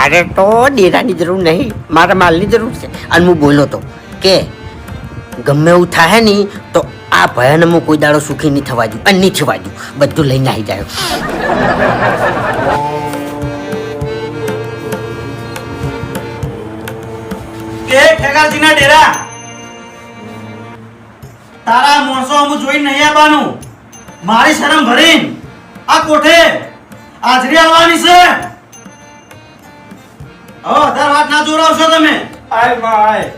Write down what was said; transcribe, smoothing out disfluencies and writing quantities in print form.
મારે તો ડેરાની જરૂર નહીં, મારા માલની જરૂર છે. અને હું બોલ્યો તો કે ગમે એવું થાય નહીં તો આ ભયાને હું કોઈ દાડો સુખી નહીં થવા દઉં અને નહીં થવા દઉં, બધું લઈને આવી જાય. કે ખેગારજીના ડેરા તારા માણસો અમુ જોઈને નહીં આવવાનું. મારી શરમ ભરીને આ કોઠે હાજરી આવવાની છે. હવે વધારે વાત ના જોરાવશો તમે. આય માં આય.